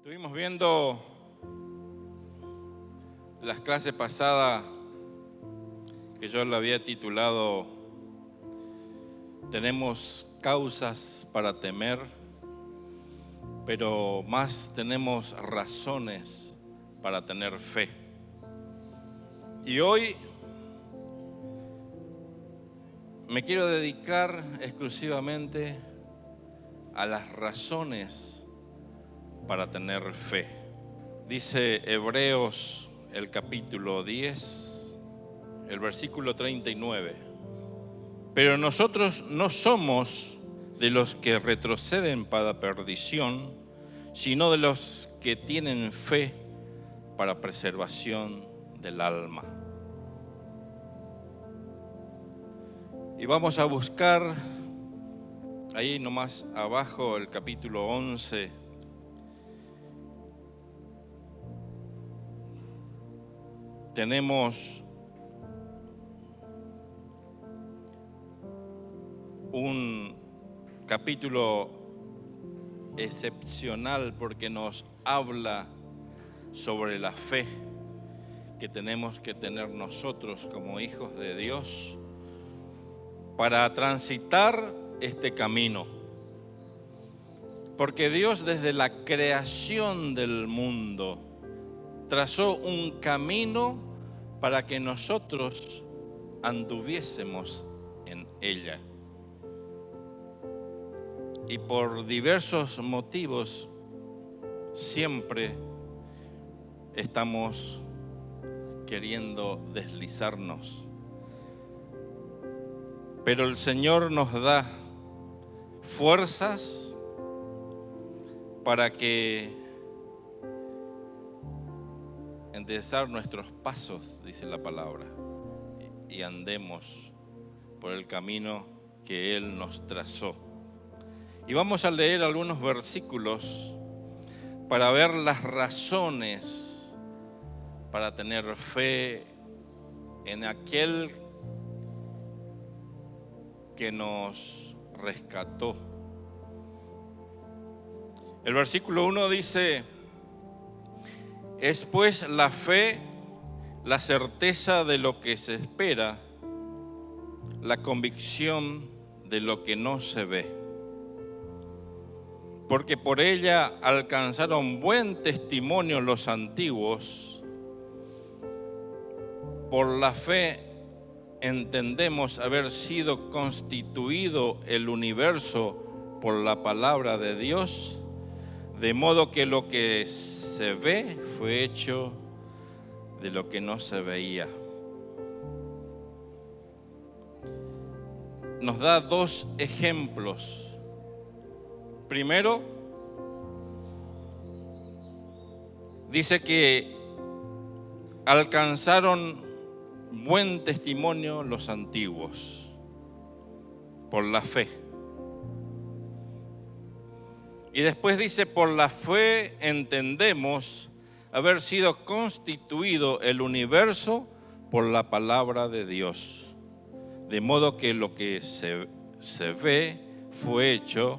Estuvimos viendo las clases pasadas que yo le había titulado Tenemos causas para temer, pero más tenemos razones para tener fe. Y hoy me quiero dedicar exclusivamente a las razones para tener fe. Dice Hebreos el capítulo 10, el versículo 39. Pero nosotros no somos de los que retroceden para perdición, sino de los que tienen fe para preservación del alma. Y vamos a buscar ahí nomás abajo el capítulo 11. Tenemos un capítulo excepcional porque nos habla sobre la fe que tenemos que tener nosotros como hijos de Dios para transitar este camino. Porque Dios desde la creación del mundo trazó un camino para que nosotros anduviésemos en ella. Y por diversos motivos siempre estamos queriendo deslizarnos. Pero el Señor nos da fuerzas para que enderezar nuestros pasos, dice la palabra, y andemos por el camino que Él nos trazó. Y vamos a leer algunos versículos para ver las razones para tener fe en aquel que nos rescató. El versículo 1 dice: es pues la fe, la certeza de lo que se espera, la convicción de lo que no se ve. Porque por ella alcanzaron buen testimonio los antiguos. Por la fe entendemos haber sido constituido el universo por la palabra de Dios, de modo que lo que se ve fue hecho de lo que no se veía. Nos da dos ejemplos. Primero, dice que alcanzaron buen testimonio los antiguos por la fe. Y después dice, por la fe entendemos haber sido constituido el universo por la palabra de Dios. De modo que lo que se ve fue hecho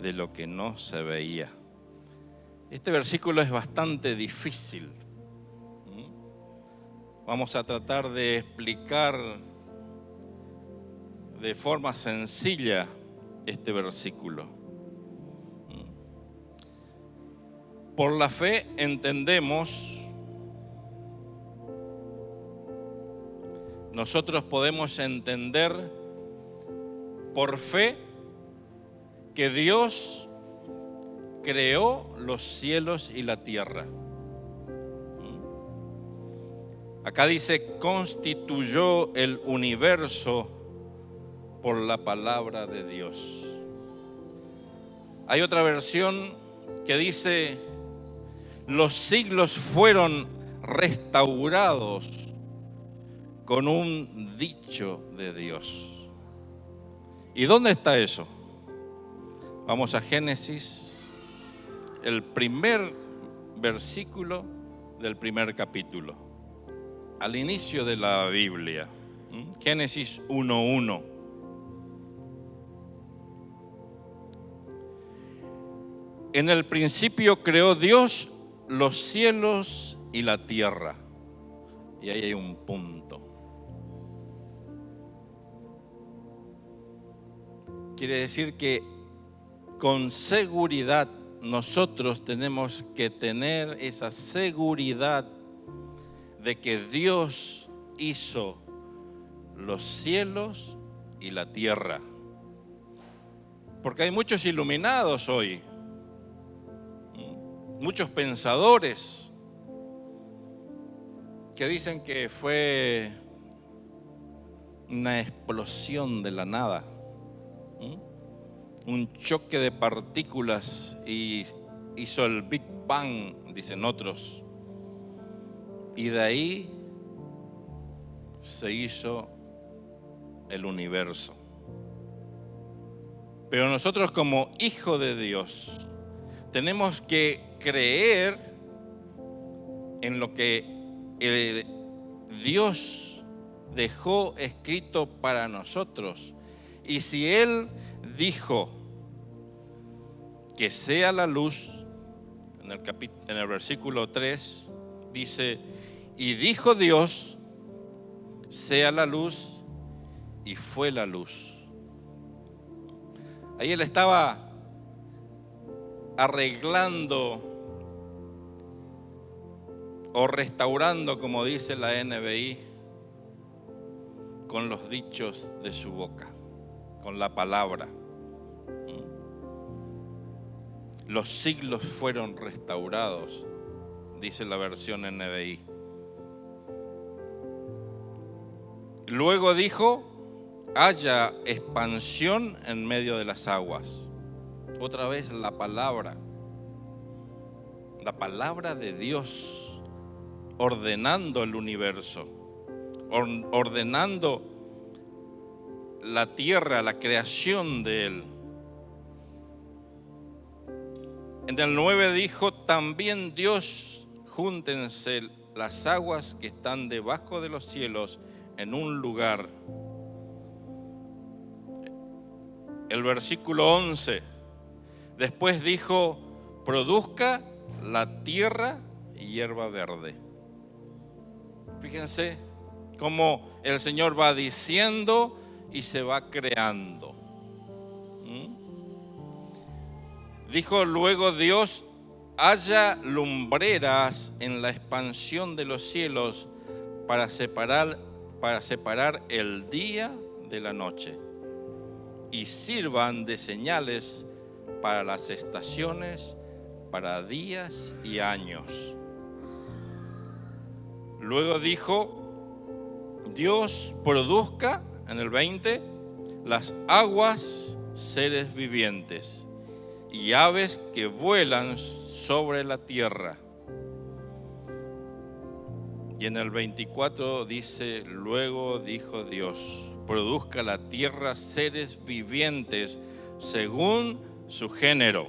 de lo que no se veía. Este versículo es bastante difícil. Vamos a tratar de explicar de forma sencilla este versículo. Por la fe entendemos, nosotros podemos entender por fe que Dios creó los cielos y la tierra. Acá dice, constituyó el universo por la palabra de Dios. Hay otra versión que dice, los siglos fueron restaurados con un dicho de Dios. ¿Y dónde está eso? Vamos a Génesis, el primer versículo del primer capítulo, al inicio de la Biblia. Génesis 1:1. En el principio creó Dios los cielos y la tierra. Y ahí hay un punto. Quiere decir que con seguridad nosotros tenemos que tener esa seguridad de que Dios hizo los cielos y la tierra. Porque hay muchos iluminados hoy, muchos pensadores que dicen que fue una explosión de la nada, un choque de partículas y hizo el Big Bang, dicen otros, y de ahí se hizo el universo. Pero nosotros como hijos de Dios tenemos que creer en lo que Dios dejó escrito para nosotros. Y si Él dijo que sea la luz, en el versículo 3 dice, y dijo Dios, sea la luz, y fue la luz. Ahí Él estaba arreglando o restaurando, como dice la NBI, con los dichos de su boca, con la palabra. Los siglos fueron restaurados, dice la versión NBI. Luego dijo, haya expansión en medio de las aguas. Otra vez la palabra de Dios, ordenando el universo, ordenando la tierra, la creación de Él. En el 9 dijo, también Dios, júntense las aguas que están debajo de los cielos en un lugar. El versículo 11, después dijo, produzca la tierra hierba verde. Fíjense cómo el Señor va diciendo y se va creando. Dijo luego Dios, haya lumbreras en la expansión de los cielos para separar el día de la noche y sirvan de señales para las estaciones, para días y años. Luego dijo, Dios produzca, en el 20, las aguas, seres vivientes y aves que vuelan sobre la tierra. Y en el 24 dice, luego dijo Dios, produzca la tierra seres vivientes según su género,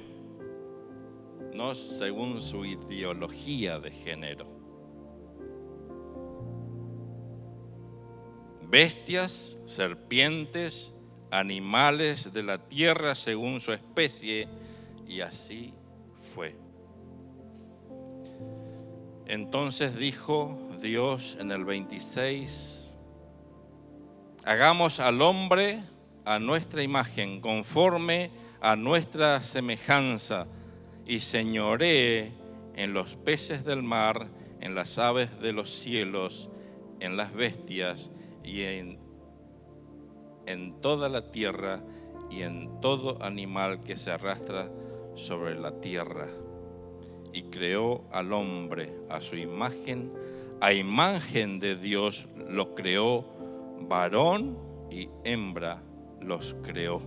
no según su ideología de género. Bestias, serpientes, animales de la tierra según su especie, y así fue. Entonces dijo Dios en el 26, hagamos al hombre a nuestra imagen, conforme a nuestra semejanza, y señoree en los peces del mar, en las aves de los cielos, en las bestias y en toda la tierra y en todo animal que se arrastra sobre la tierra. Y creó al hombre a su imagen, a imagen de Dios lo creó, varón y hembra los creó.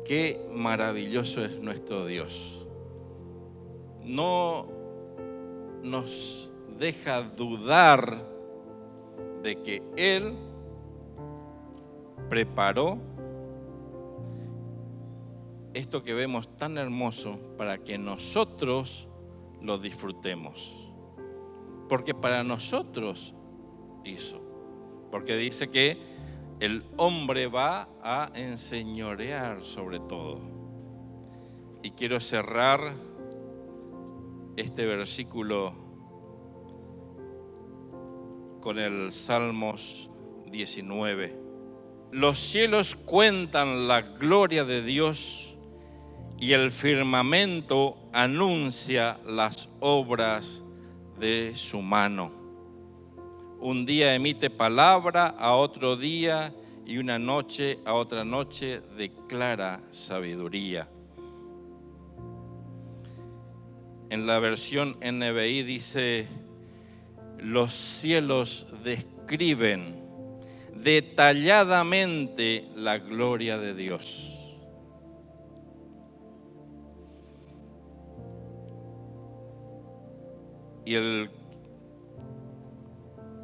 Qué maravilloso es nuestro Dios. No nos deja dudar de que Él preparó esto que vemos tan hermoso para que nosotros lo disfrutemos. Porque para nosotros hizo. Porque dice que el hombre va a enseñorear sobre todo. Y quiero cerrar este versículo con el Salmos 19. Los cielos cuentan la gloria de Dios y el firmamento anuncia las obras de su mano. Un día emite palabra a otro día y una noche a otra noche declara sabiduría. En la versión NBI dice: los cielos describen detalladamente la gloria de Dios. Y el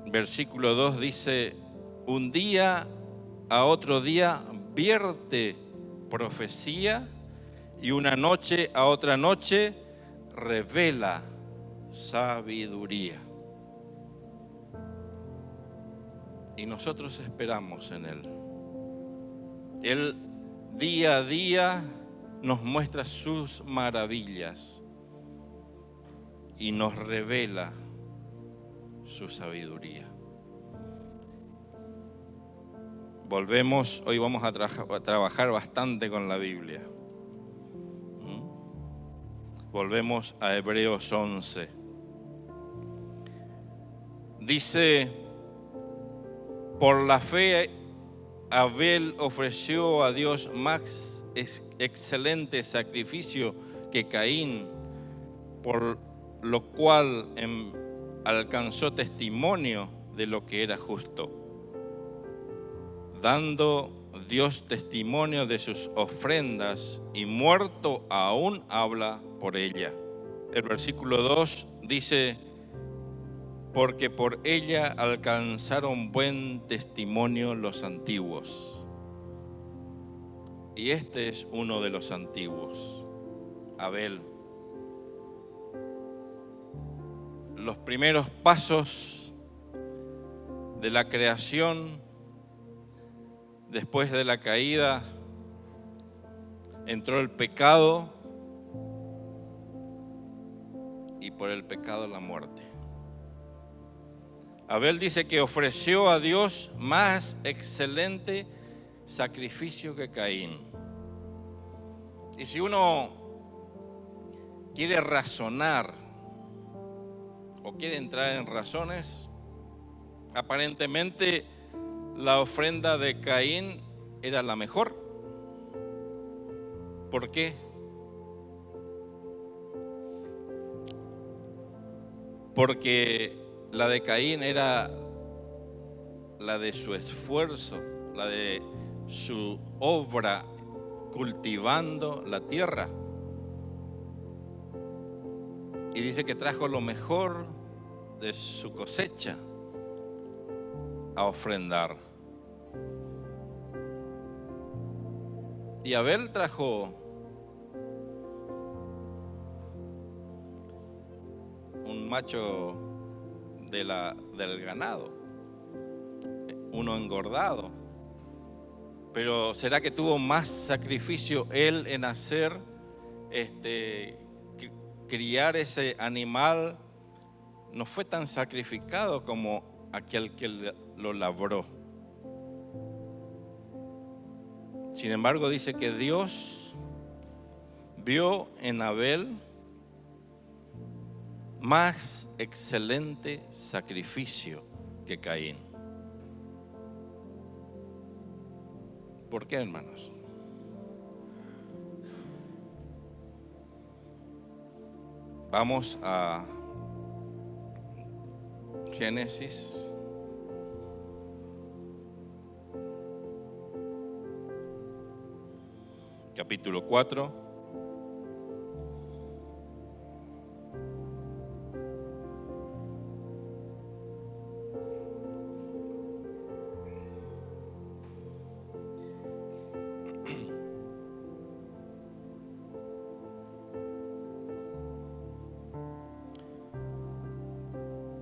versículo 2 dice: un día a otro día vierte profecía y una noche a otra noche revela sabiduría. Y nosotros esperamos en Él. Él día a día nos muestra sus maravillas y nos revela su sabiduría. Volvemos, hoy vamos a trabajar bastante con la Biblia. Volvemos a Hebreos 11. Dice: por la fe Abel ofreció a Dios más excelente sacrificio que Caín, por lo cual alcanzó testimonio de lo que era justo, dando Dios testimonio de sus ofrendas, y muerto aún habla por ella. El versículo 2 dice: porque por ella alcanzaron buen testimonio los antiguos. Y este es uno de los antiguos, Abel. Los primeros pasos de la creación, después de la caída, entró el pecado y por el pecado la muerte. Abel dice que ofreció a Dios más excelente sacrificio que Caín. Y si uno quiere razonar o quiere entrar en razones, aparentemente la ofrenda de Caín era la mejor. ¿Por qué? Porque la de Caín era la de su esfuerzo, la de su obra cultivando la tierra. Y dice que trajo lo mejor de su cosecha a ofrendar. Y Abel trajo un macho del ganado, uno engordado. Pero ¿será que tuvo más sacrificio él en hacer, criar ese animal? No fue tan sacrificado como aquel que lo labró. Sin embargo, dice que Dios vio en Abel más excelente sacrificio que Caín. ¿Por qué, hermanos? Vamos a Génesis capítulo 4.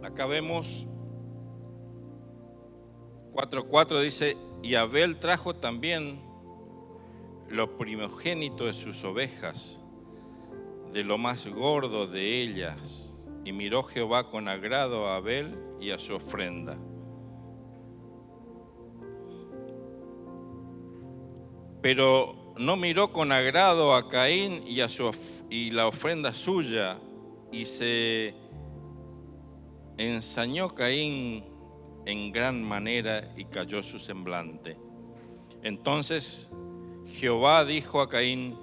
Acá vemos 4:4 dice: y Abel trajo también lo primogénito de sus ovejas de lo más gordo de ellas, y miró Jehová con agrado a Abel y a su ofrenda. Pero no miró con agrado a Caín y la ofrenda suya, y se ensañó Caín en gran manera y cayó su semblante. Entonces Jehová dijo a Caín: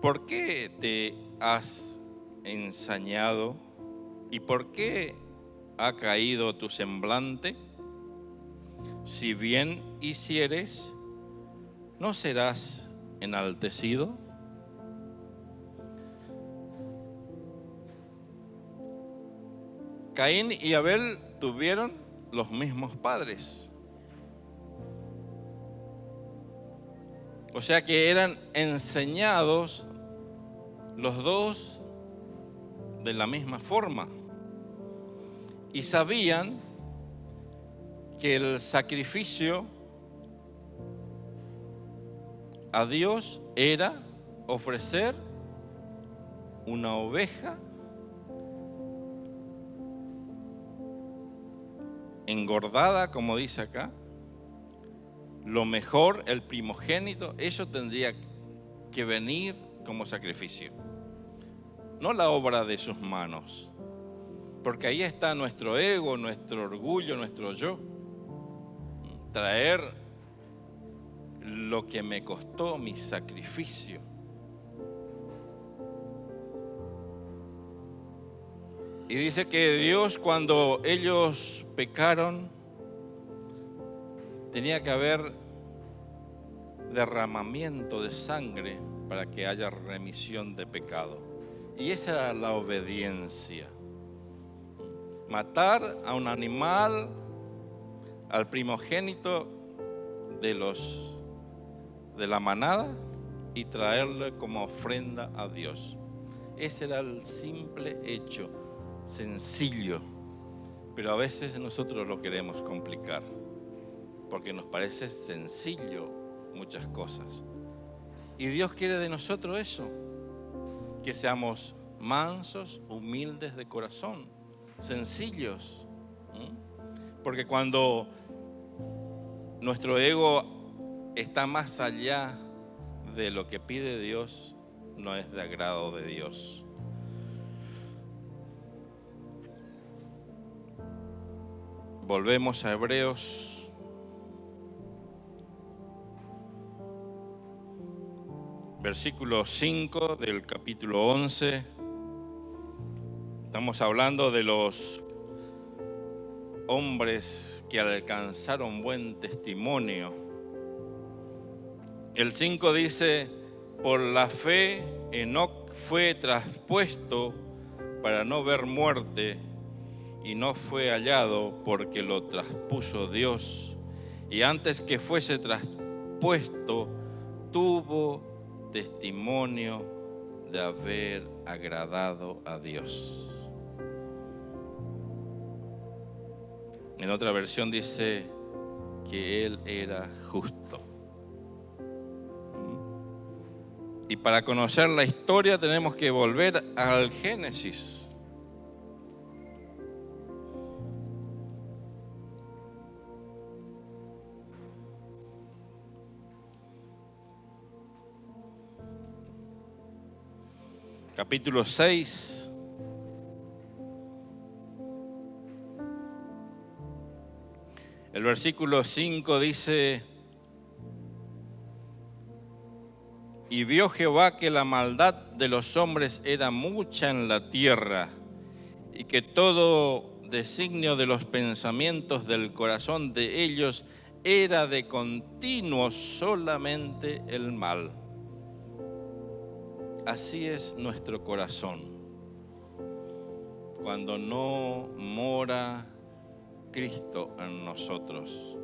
¿por qué te has ensañado y por qué ha caído tu semblante? Si bien hicieres, ¿no serás enaltecido? Caín y Abel tuvieron los mismos padres. O sea que eran enseñados los dos de la misma forma. Y sabían que el sacrificio a Dios era ofrecer una oveja engordada, como dice acá, lo mejor, el primogénito. Eso tendría que venir como sacrificio, no la obra de sus manos, porque ahí está nuestro ego, nuestro orgullo, nuestro yo. Traer lo que me costó mi sacrificio. Y dice que Dios, cuando ellos pecaron, tenía que haber derramamiento de sangre para que haya remisión de pecado. Y esa era la obediencia. Matar a un animal, al primogénito de la manada, y traerle como ofrenda a Dios. Ese era el simple hecho, sencillo, pero a veces nosotros lo queremos complicar, porque nos parece sencillo muchas cosas. Y Dios quiere de nosotros eso, que seamos mansos, humildes de corazón, sencillos. Porque cuando nuestro ego está más allá de lo que pide Dios, no es de agrado de Dios. Volvemos a Hebreos. Versículo 5 del capítulo 11. Estamos hablando de los hombres que alcanzaron buen testimonio. El 5 dice: por la fe Enoc fue traspuesto para no ver muerte, y no fue hallado porque lo traspuso Dios. Y antes que fuese traspuesto, tuvo testimonio de haber agradado a Dios. En otra versión dice que él era justo. Y para conocer la historia tenemos que volver al Génesis. Capítulo 6. El versículo 5 dice: y vio Jehová que la maldad de los hombres era mucha en la tierra, y que todo designio de los pensamientos del corazón de ellos era de continuo solamente el mal. Así es nuestro corazón cuando no mora Cristo en nosotros.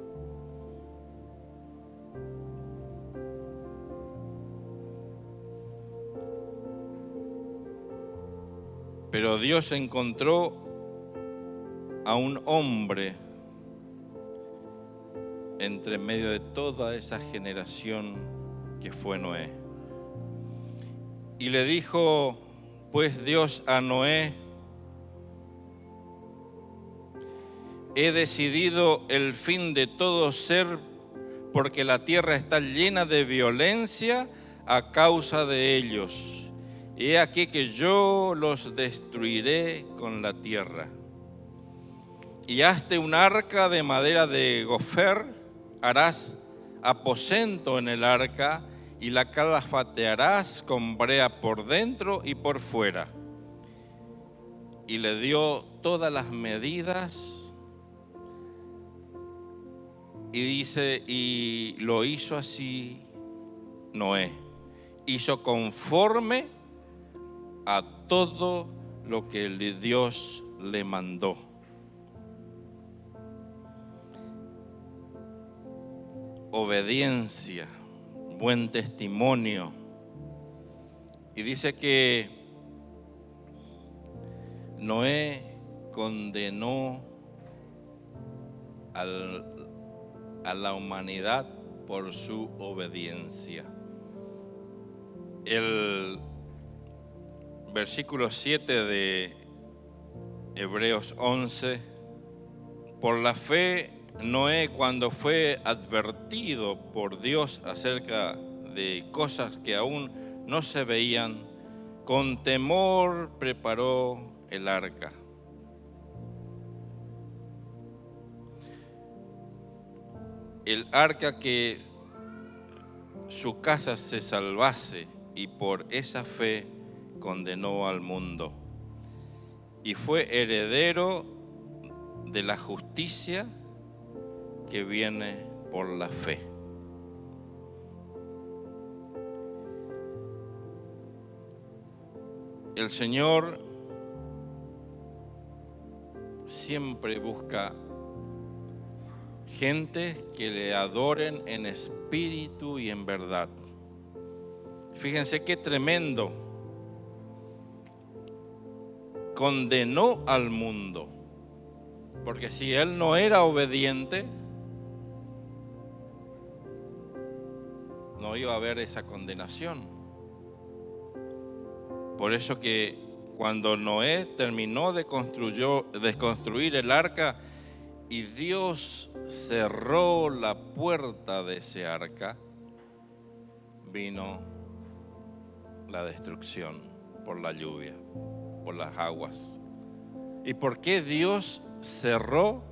Pero Dios encontró a un hombre entre medio de toda esa generación que fue Noé. Y le dijo: pues Dios a Noé: he decidido el fin de todo ser, porque la tierra está llena de violencia a causa de ellos. He aquí que yo los destruiré con la tierra. Y hazte un arca de madera de gofer, harás aposento en el arca y la calafatearás con brea por dentro y por fuera. Y le dio todas las medidas y dice, y lo hizo así Noé. Hizo conforme a todo lo que Dios le mandó. Obediencia, buen testimonio. Y dice que Noé condenó a la humanidad por su obediencia. El versículo 7 de Hebreos 11, por la fe Noé, cuando fue advertido por Dios acerca de cosas que aún no se veían, con temor preparó el arca. El arca que su casa se salvase, y por esa fe condenó al mundo. Y fue heredero de la justicia que viene por la fe. El Señor siempre busca gente que le adoren en espíritu y en verdad. Fíjense qué tremendo. Condenó al mundo, porque si él no era obediente, no iba a haber esa condenación. Por eso que cuando Noé terminó de construir el arca y Dios cerró la puerta de ese arca, vino la destrucción por la lluvia, por las aguas. ¿Y por qué Dios cerró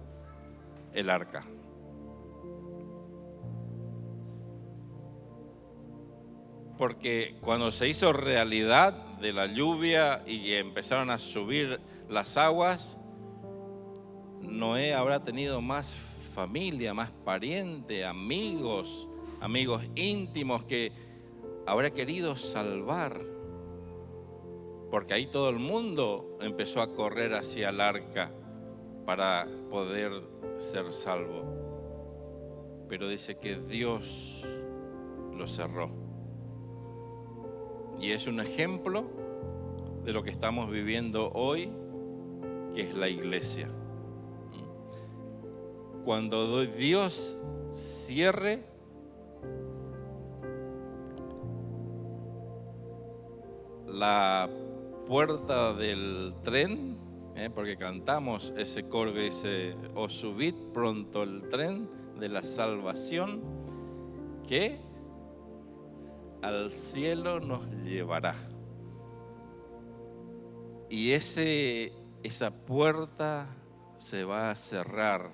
el arca? Porque cuando se hizo realidad de la lluvia y empezaron a subir las aguas, Noé habrá tenido más familia, más pariente, amigos íntimos que habrá querido salvar. Porque ahí todo el mundo empezó a correr hacia el arca para poder ser salvo. Pero dice que Dios lo cerró. Y es un ejemplo de lo que estamos viviendo hoy, que es la iglesia. Cuando Dios cierre la puerta del tren, porque cantamos ese coro que dice: "Oh, subid pronto el tren de la salvación, que al cielo nos llevará". Y esa puerta se va a cerrar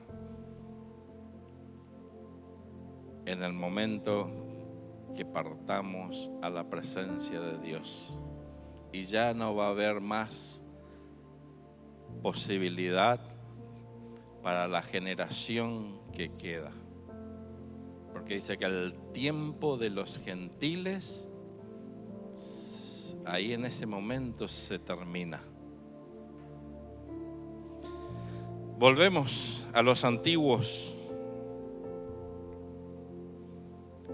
en el momento que partamos a la presencia de Dios. Y ya no va a haber más posibilidad para la generación que queda. Porque dice que al tiempo de los gentiles, ahí en ese momento se termina. Volvemos a los antiguos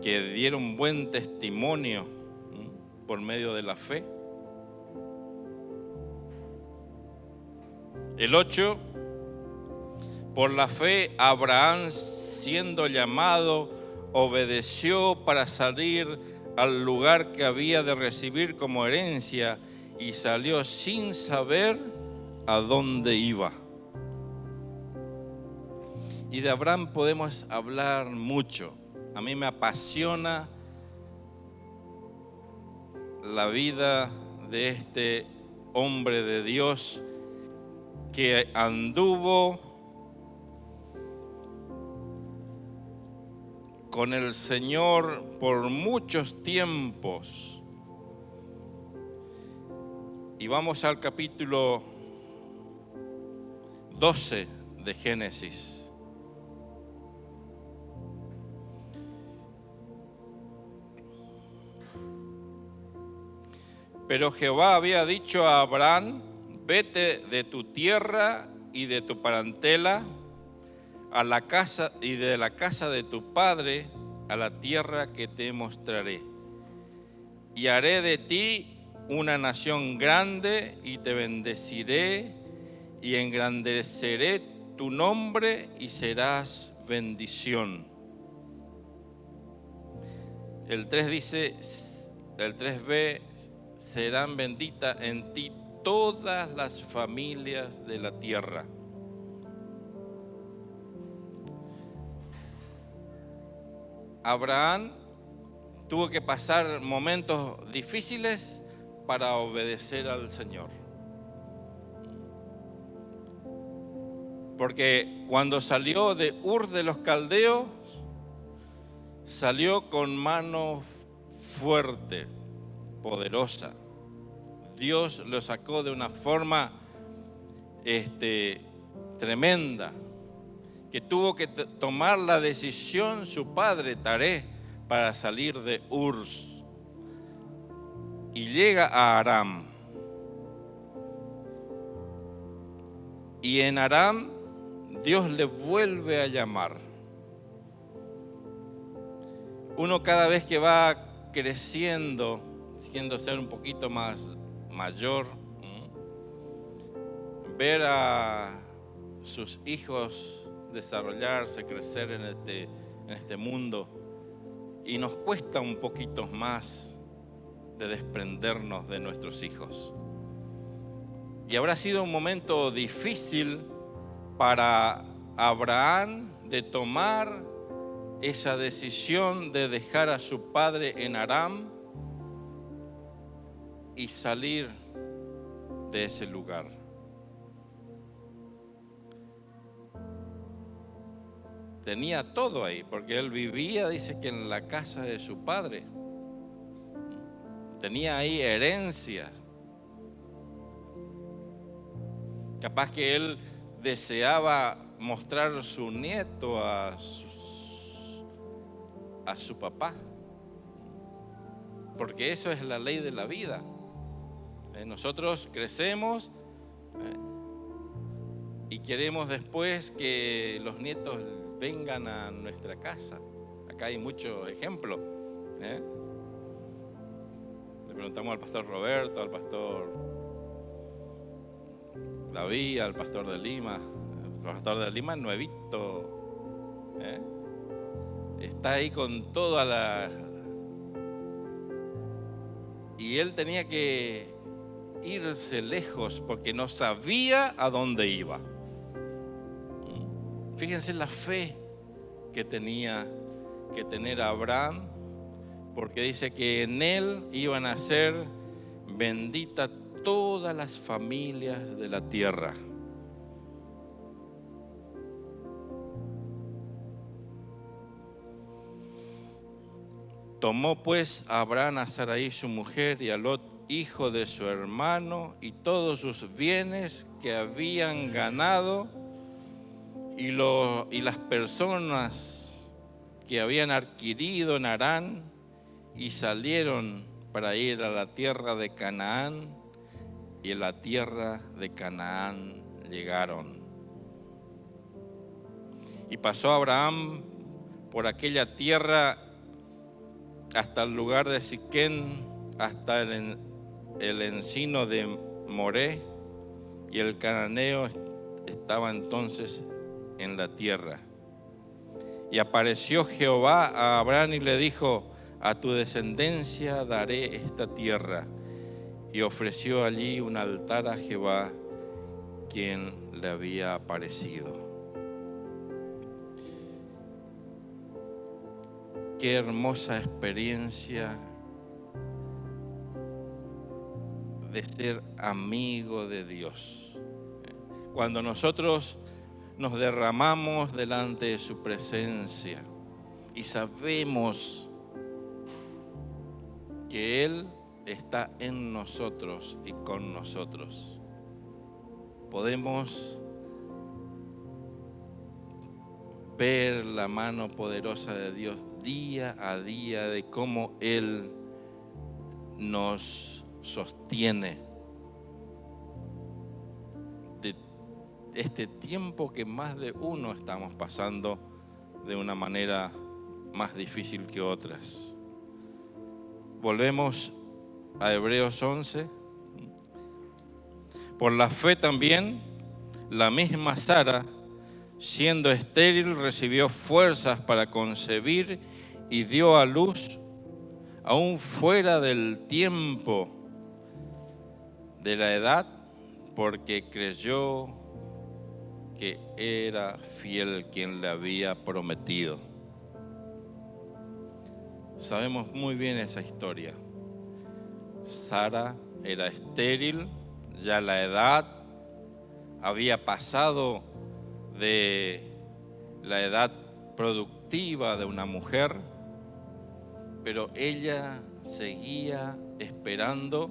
que dieron buen testimonio por medio de la fe. El 8, por la fe Abraham, siendo llamado, obedeció para salir al lugar que había de recibir como herencia, y salió sin saber a dónde iba. Y de Abraham podemos hablar mucho. A mí me apasiona la vida de este hombre de Dios que anduvo con el Señor por muchos tiempos. Y vamos al capítulo 12 de Génesis. Pero Jehová había dicho a Abraham: vete de tu tierra y de tu parentela a la casa y de la casa de tu padre a la tierra que te mostraré. Y haré de ti una nación grande y te bendeciré y engrandeceré tu nombre y serás bendición. El 3 dice, el 3b, serán benditas en ti todas las familias de la tierra. Abraham tuvo que pasar momentos difíciles para obedecer al Señor. Porque cuando salió de Ur de los Caldeos, salió con mano fuerte, poderosa. Dios lo sacó de una forma tremenda, que tuvo que tomar la decisión su padre Taré para salir de Ur. Y llega a Aram. Y en Aram Dios le vuelve a llamar. Uno cada vez que va creciendo, siendo ser un poquito más mayor, ver a sus hijos desarrollarse, crecer en este mundo, y nos cuesta un poquito más de desprendernos de nuestros hijos. Y habrá sido un momento difícil para Abraham de tomar esa decisión de dejar a su padre en Aram y salir de ese lugar. Tenía todo ahí, porque él vivía, dice que en la casa de su padre. Tenía ahí herencia. Capaz que él deseaba mostrar su nieto a su papá, porque eso es la ley de la vida. Nosotros crecemos y queremos después que los nietos vengan a nuestra casa. Acá hay muchos ejemplos. Le preguntamos al pastor Roberto, al pastor David, al pastor de Lima. El pastor de Lima nuevito, está ahí con toda la... Y él tenía que irse lejos porque no sabía a dónde iba. Fíjense la fe que tenía que tener Abraham, porque dice que en él iban a ser benditas todas las familias de la tierra. Tomó pues Abraham a Sarai su mujer y a Lot hijo de su hermano y todos sus bienes que habían ganado y las personas que habían adquirido en Harán, y salieron para ir a la tierra de Canaán, y en la tierra de Canaán llegaron. Y pasó Abraham por aquella tierra hasta el lugar de Siquén, hasta el encino de Moré, y el cananeo estaba entonces en la tierra. Y apareció Jehová a Abraham y le dijo: a tu descendencia daré esta tierra. y ofreció allí un altar a Jehová, quien le había aparecido. Qué hermosa experiencia de ser amigo de Dios. Cuando nosotros nos derramamos delante de su presencia y sabemos que Él está en nosotros y con nosotros, podemos ver la mano poderosa de Dios día a día, de cómo Él nos sostiene de este tiempo que más de uno estamos pasando de una manera más difícil que otras. Volvemos a Hebreos 11. Por la fe también, la misma Sara, siendo estéril, recibió fuerzas para concebir y dio a luz, aún fuera del tiempo de la edad, porque creyó que era fiel quien le había prometido. Sabemos muy bien esa historia. Sara era estéril, ya la edad había pasado de la edad productiva de una mujer, pero ella seguía esperando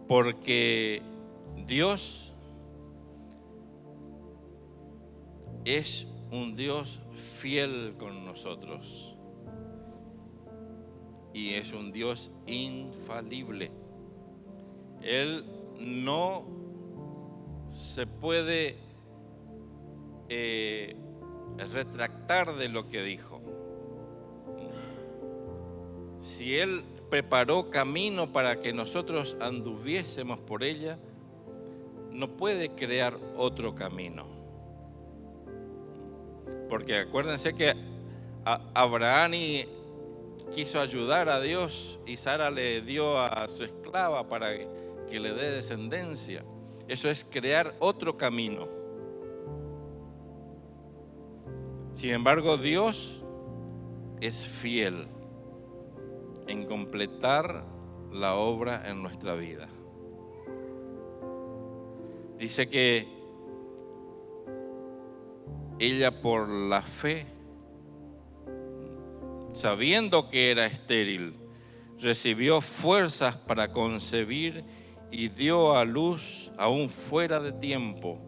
porque Dios es un Dios fiel con nosotros y es un Dios infalible. Él no se puede retractar de lo que dijo. Si Él preparó camino para que nosotros anduviésemos por ella, no puede crear otro camino. Porque acuérdense que Abraham quiso ayudar a Dios y Sara le dio a su esclava para que le dé descendencia. Eso es crear otro camino. Sin embargo, Dios es fiel en completar la obra en nuestra vida. Dice que ella por la fe, sabiendo que era estéril, recibió fuerzas para concebir y dio a luz aún fuera de tiempo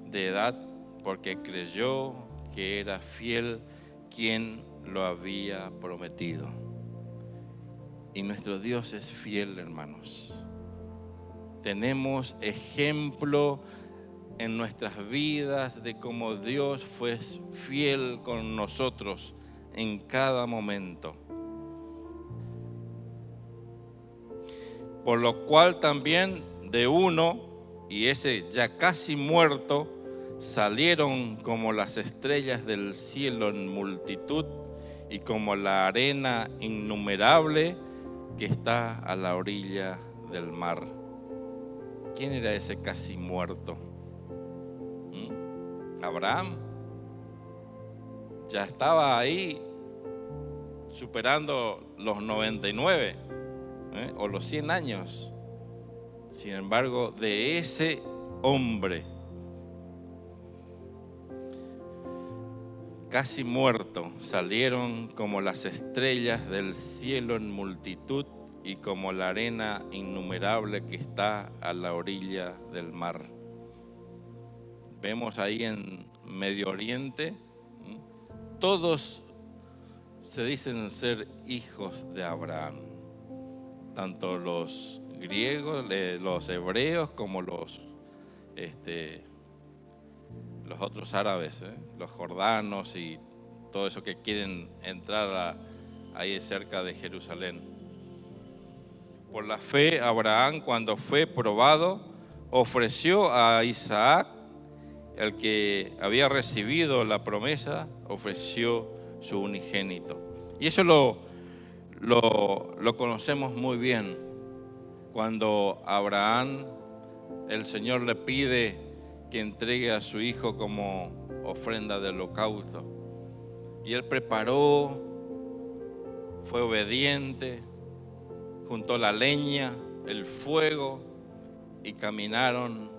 de edad, porque creyó que era fiel quien lo había prometido. Y nuestro Dios es fiel, hermanos. Tenemos ejemplo en nuestras vidas de cómo Dios fue fiel con nosotros en cada momento. Por lo cual también de uno, y ese ya casi muerto, salieron como las estrellas del cielo en multitud y como la arena innumerable que está a la orilla del mar. ¿Quién era ese casi muerto? Abraham. Ya estaba ahí superando los 99 o los 100 años. Sin embargo, de ese hombre casi muerto salieron como las estrellas del cielo en multitud y como la arena innumerable que está a la orilla del mar. Vemos ahí en Medio Oriente, todos se dicen ser hijos de Abraham, tanto los griegos, los hebreos, como los otros árabes, los jordanos y todo eso que quieren entrar ahí cerca de Jerusalén. Por la fe, Abraham, cuando fue probado, ofreció a Isaac, el que había recibido la promesa, ofreció su unigénito. Y eso lo conocemos muy bien. cuando Abraham, el Señor le pide que entregue a su hijo como ofrenda de holocausto. Y él preparó, fue obediente, juntó la leña, el fuego y caminaron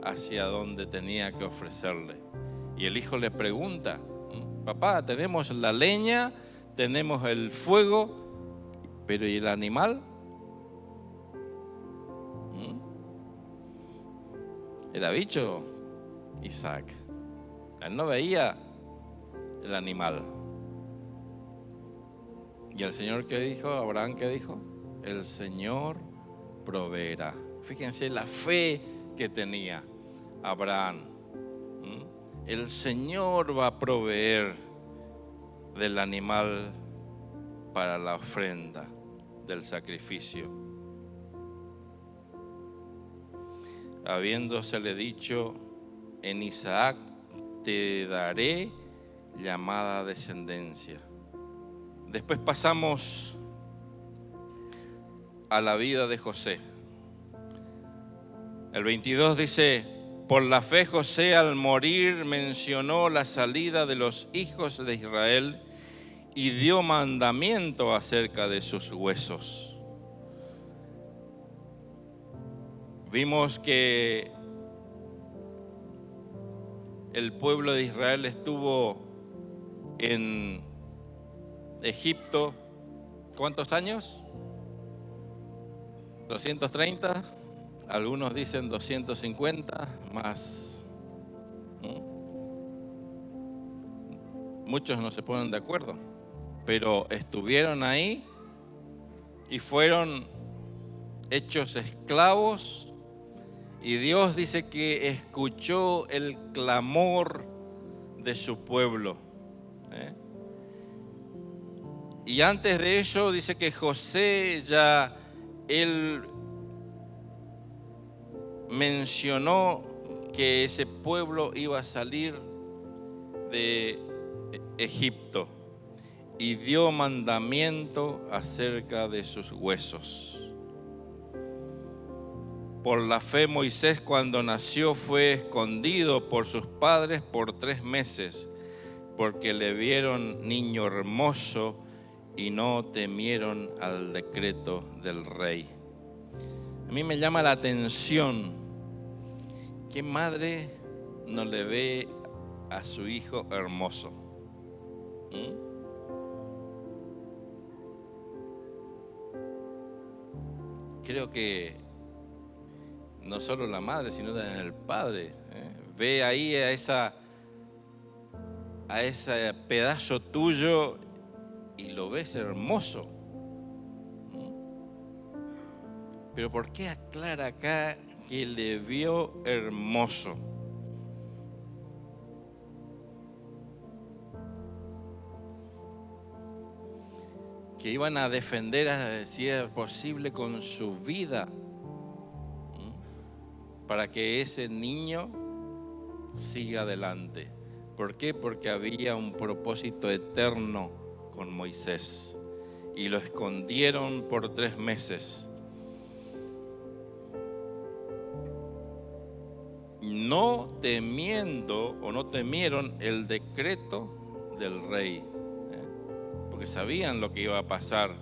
hacia donde tenía que ofrecerle. Y el hijo le pregunta: papá, tenemos la leña, tenemos el fuego, pero ¿y el animal? Era bicho Isaac. Él no veía el animal. ¿Y el Señor qué dijo? ¿Abraham qué dijo? El Señor proveerá. Fíjense la fe que tenía Abraham. El Señor va a proveer del animal para la ofrenda del sacrificio. Habiéndosele dicho: en Isaac te daré llamada descendencia. Después pasamos a la vida de José. El 22 dice: por la fe José al morir mencionó la salida de los hijos de Israel y dio mandamiento acerca de sus huesos. Vimos que el pueblo de Israel estuvo en Egipto, ¿cuántos años? 230, algunos dicen 250 más. Muchos no se ponen de acuerdo, pero estuvieron ahí y fueron hechos esclavos. Y Dios dice que escuchó el clamor de su pueblo. Y antes de ello dice que José ya, él mencionó que ese pueblo iba a salir de Egipto y dio mandamiento acerca de sus huesos. Por la fe Moisés, cuando nació, fue escondido por sus padres por 3 meses, porque le vieron niño hermoso y no temieron al decreto del rey. A mí me llama la atención, ¿qué madre no le ve a su hijo hermoso? Creo que no solo la madre, sino también el padre, ve ahí a ese pedazo tuyo y lo ves hermoso. Pero ¿por qué aclara acá que le vio hermoso? Que iban a defender, si era posible, con su vida, para que ese niño siga adelante. ¿Por qué? Porque había un propósito eterno con Moisés y lo escondieron por 3 meses. No temiendo o no temieron el decreto del rey, porque sabían lo que iba a pasar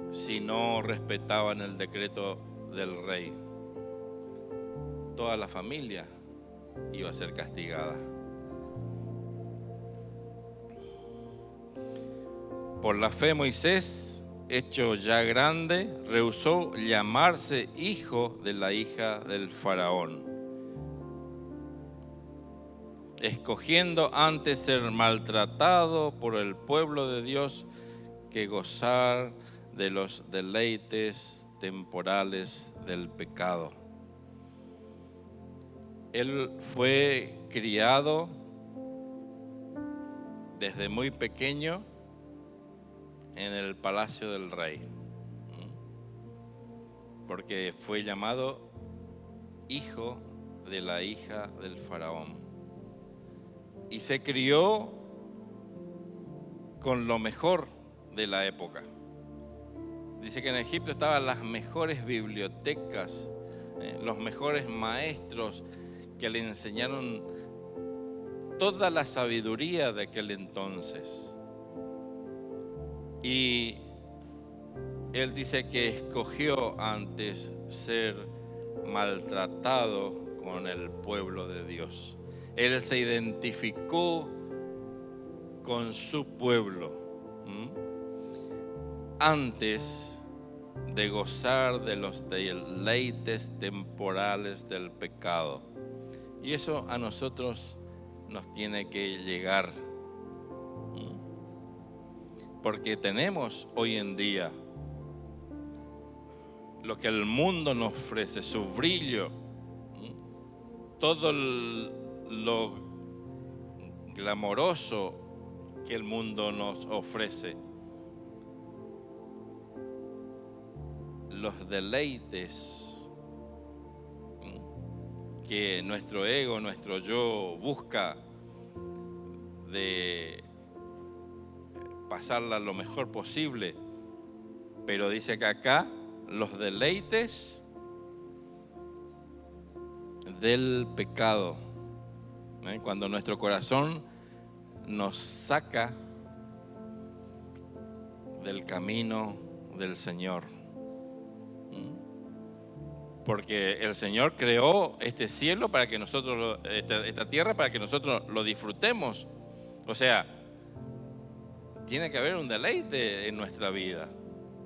si no respetaban el decreto del rey. Toda la familia iba a ser castigada. Por la fe Moisés, hecho ya grande, rehusó llamarse hijo de la hija del faraón, escogiendo antes ser maltratado por el pueblo de Dios que gozar de los deleites temporales del pecado. Él fue criado desde muy pequeño en el palacio del rey, porque fue llamado hijo de la hija del faraón. Y se crió con lo mejor de la época. Dice que en Egipto estaban las mejores bibliotecas, los mejores maestros que le enseñaron toda la sabiduría de aquel entonces. Y él dice que escogió antes ser maltratado con el pueblo de Dios. Él se identificó con su pueblo antes de gozar de los deleites temporales del pecado. Y eso a nosotros nos tiene que llegar, porque tenemos hoy en día lo que el mundo nos ofrece, su brillo, todo lo glamoroso que el mundo nos ofrece, los deleites que nuestro ego, nuestro yo busca de pasarla lo mejor posible. Pero dice que acá los deleites del pecado, cuando nuestro corazón nos saca del camino del Señor. Porque el Señor creó este cielo para que nosotros, esta tierra para que nosotros lo disfrutemos. O sea, tiene que haber un deleite en nuestra vida,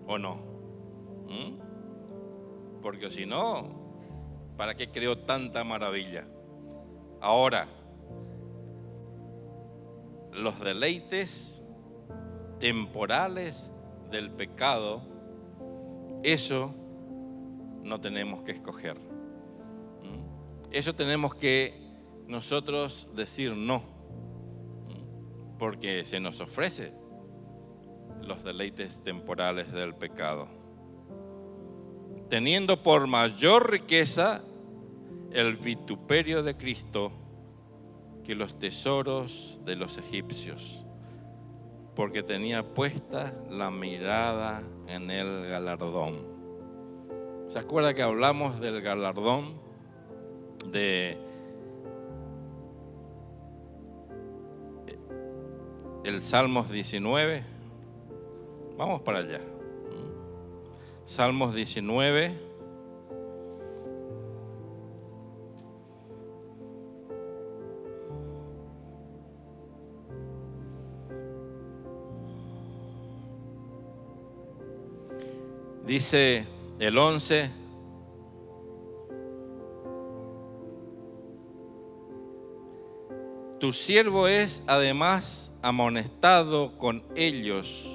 ¿o no? Porque si no, ¿para qué creó tanta maravilla? Ahora, los deleites temporales del pecado, eso no tenemos que escoger. Eso tenemos que nosotros decir no, porque se nos ofrece los deleites temporales del pecado, teniendo por mayor riqueza el vituperio de Cristo que los tesoros de los egipcios, porque tenía puesta la mirada en el galardón. ¿Se acuerda que hablamos del galardón de el Salmos 19? Vamos para allá. Salmos 19. Dice el 11. Tu siervo es además amonestado con ellos,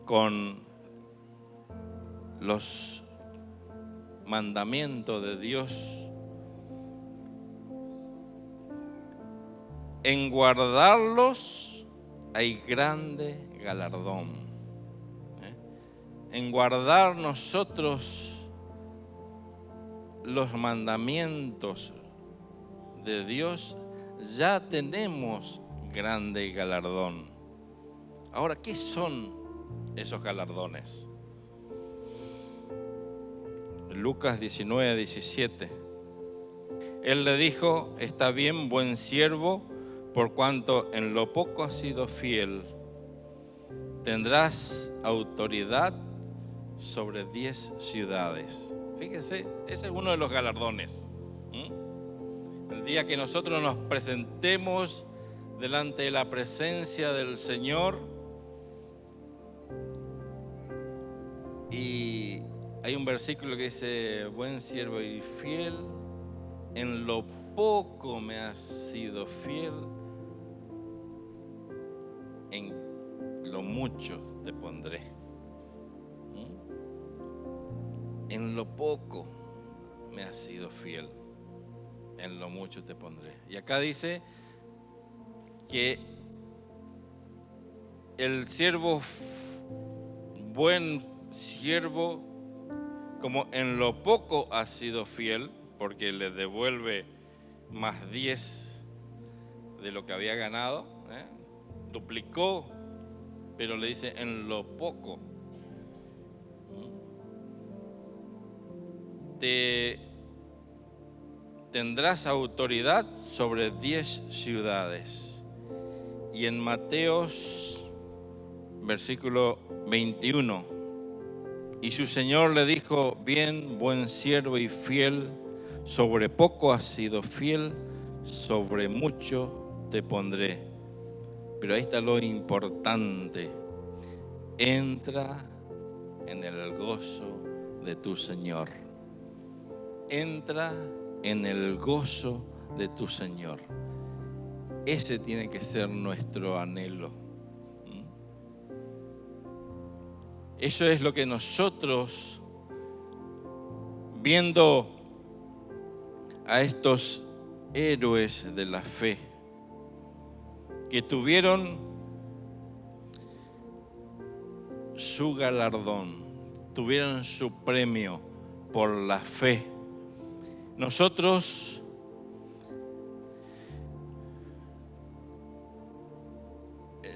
con los mandamientos de Dios, en guardarlos hay grande galardón. En guardar nosotros los mandamientos de Dios ya tenemos grande galardón. Ahora, ¿qué son esos galardones? Lucas 19, 17. Él le dijo: está bien, buen siervo, por cuanto en lo poco has sido fiel, tendrás autoridad sobre 10 ciudades. Fíjense, ese es uno de los galardones. El día que nosotros nos presentemos delante de la presencia del Señor, y hay un versículo que dice: buen siervo y fiel, en lo poco me has sido fiel, en lo mucho te pondré. En lo poco me has sido fiel, en lo mucho te pondré. Y acá dice que el siervo, buen siervo, como en lo poco ha sido fiel, porque le devuelve más 10 de lo que había ganado, duplicó pero le dice en lo poco. Tendrás autoridad sobre 10 ciudades. Y en Mateos, versículo 21, y su Señor le dijo: bien, buen siervo y fiel, sobre poco has sido fiel, sobre mucho te pondré. Pero ahí está lo importante: entra en el gozo de tu Señor. Entra en el gozo de tu Señor. Ese tiene que ser nuestro anhelo. Eso es lo que nosotros, viendo a estos héroes de la fe, que tuvieron su galardón, tuvieron su premio por la fe, nosotros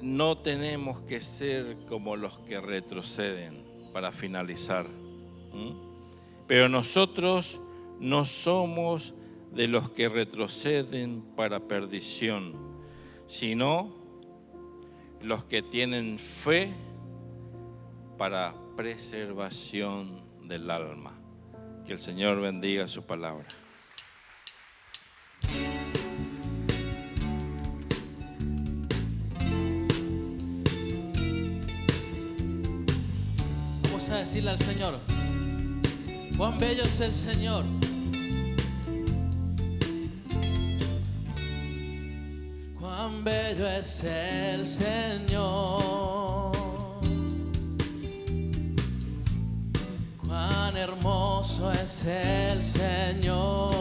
no tenemos que ser como los que retroceden, para finalizar. Pero nosotros no somos de los que retroceden para perdición, sino los que tienen fe para preservación del alma. Que el Señor bendiga su palabra. Vamos a decirle al Señor: cuán bello es el Señor. Cuán bello es el Señor. Cuán hermoso es el Señor.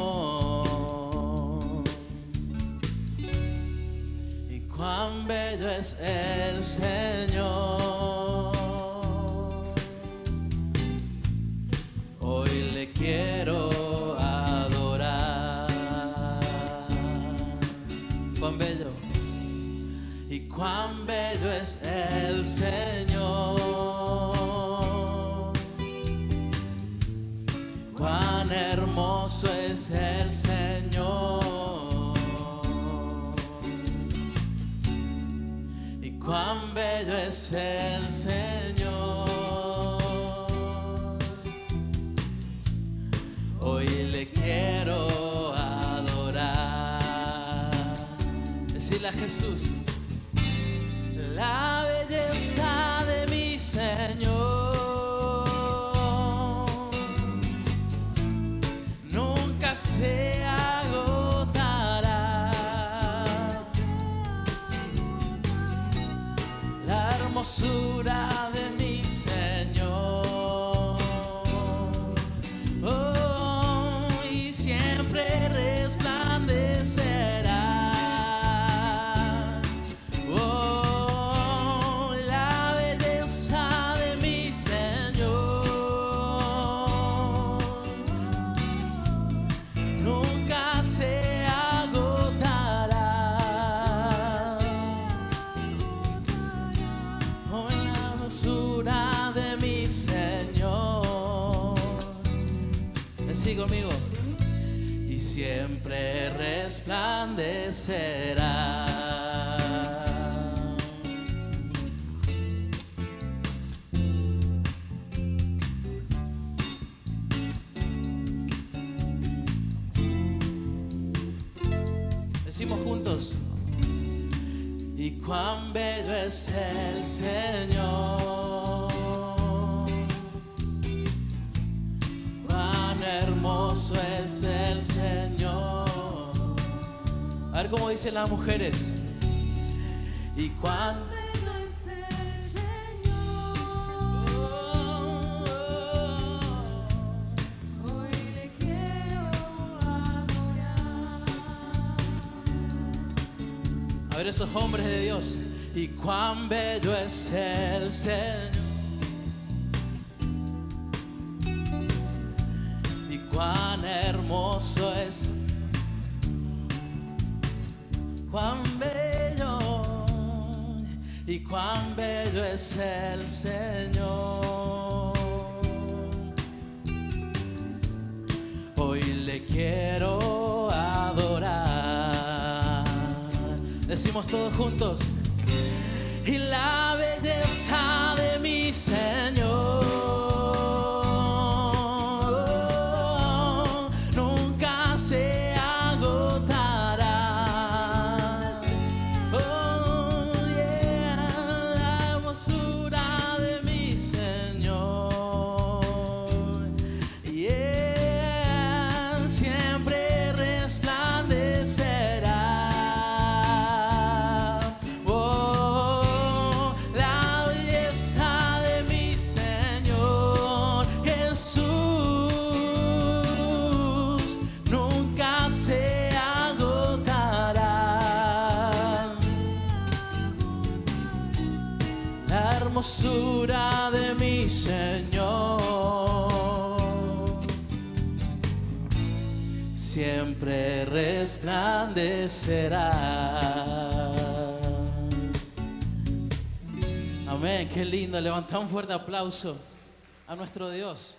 Y cuán bello es el Señor. Hoy le quiero adorar. Cuán bello. Y cuán bello es el Señor. Cuán hermoso es el Señor. Y cuán bello es el Señor. Hoy le quiero adorar. Decirle a Jesús: la belleza de mi Señor nunca se agotará. La hermosura de mi Señor, oh, y siempre resplandecerá. Sí, conmigo. Y siempre resplandecerá. Decimos juntos: y cuán bello es el Señor. Hermoso es el Señor. A ver cómo dicen las mujeres. Y cuán bello es el Señor. Hoy le quiero adorar. A ver esos hombres de Dios. Y cuán bello es el Señor. Cuán hermoso es, cuán bello, y y cuán bello es el Señor. Hoy le quiero adorar. Decimos todos juntos. Y la belleza de mi Señor nunca se agotará. Oh, yeah, la hermosura de mi Señor, yeah, siempre resplandecerá. Se agotará la hermosura de mi Señor, siempre resplandecerá. Amén, qué lindo. Levanta un fuerte aplauso a nuestro Dios.